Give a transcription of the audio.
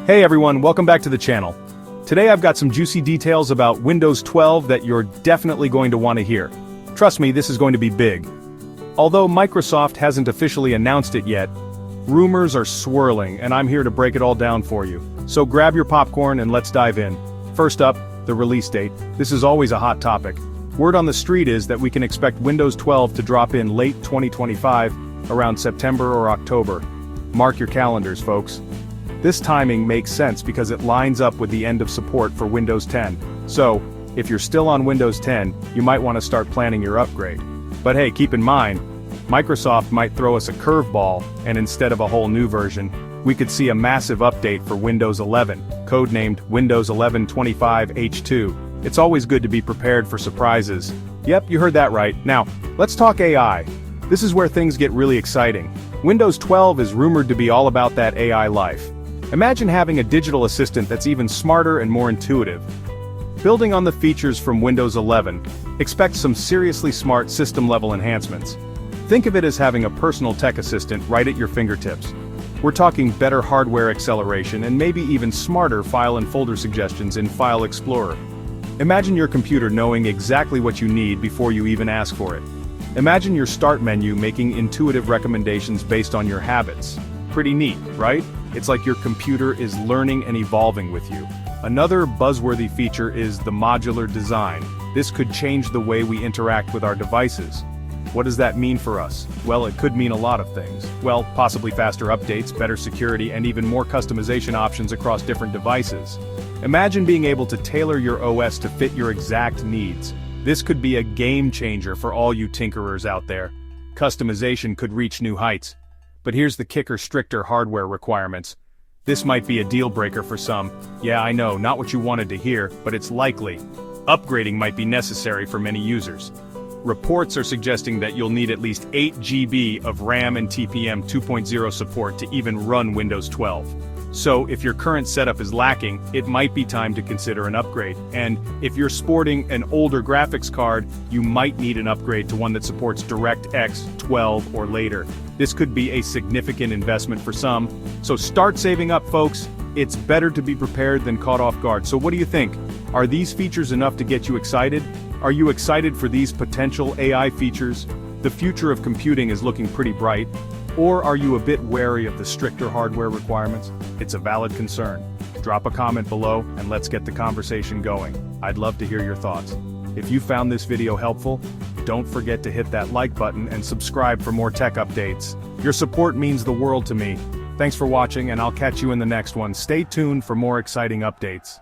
Hey everyone, welcome back to the channel. Today I've got some juicy details about Windows 12 that you're definitely going to want to hear. Trust me, this is going to be big. Although Microsoft hasn't officially announced it yet, rumors are swirling and I'm here to break it all down for you. So grab your popcorn and let's dive in. First up, the release date. This is always a hot topic. Word on the street is that we can expect Windows 12 to drop in late 2025, around September or October. Mark your calendars, folks. This timing makes sense because it lines up with the end of support for Windows 10. So, if you're still on Windows 10, you might want to start planning your upgrade. But hey, keep in mind, Microsoft might throw us a curveball, and instead of a whole new version, we could see a massive update for Windows 11, codenamed Windows 11 25H2. It's always good to be prepared for surprises. Yep, you heard that right. Now, let's talk AI. This is where things get really exciting. Windows 12 is rumored to be all about that AI life. Imagine having a digital assistant that's even smarter and more intuitive. Building on the features from Windows 11, expect some seriously smart system-level enhancements. Think of it as having a personal tech assistant right at your fingertips. We're talking better hardware acceleration and maybe even smarter file and folder suggestions in File Explorer. Imagine your computer knowing exactly what you need before you even ask for it. Imagine your start menu making intuitive recommendations based on your habits. Pretty neat, right? It's like your computer is learning and evolving with you. Another buzzworthy feature is the modular design. This could change the way we interact with our devices. What does that mean for us? Well, it could mean a lot of things. Well, possibly faster updates, better security, and even more customization options across different devices. Imagine being able to tailor your OS to fit your exact needs. This could be a game changer for all you tinkerers out there. Customization could reach new heights. But here's the kicker: stricter hardware requirements. This might be a deal breaker for some. Yeah, I know, not what you wanted to hear, but it's likely. Upgrading might be necessary for many users. Reports are suggesting that you'll need at least 8 GB of RAM and TPM 2.0 support to even run Windows 12. So, if your current setup is lacking, it might be time to consider an upgrade. And if you're sporting an older graphics card, you might need an upgrade to one that supports DirectX 12 or later. This could be a significant investment for some. So start saving up, folks. It's better to be prepared than caught off guard. So what do you think? Are these features enough to get you excited? Are you excited for these potential AI features? The future of computing is looking pretty bright. Or are you a bit wary of the stricter hardware requirements? It's a valid concern. Drop a comment below and let's get the conversation going. I'd love to hear your thoughts. If you found this video helpful, don't forget to hit that like button and subscribe for more tech updates. Your support means the world to me. Thanks for watching and I'll catch you in the next one. Stay tuned for more exciting updates.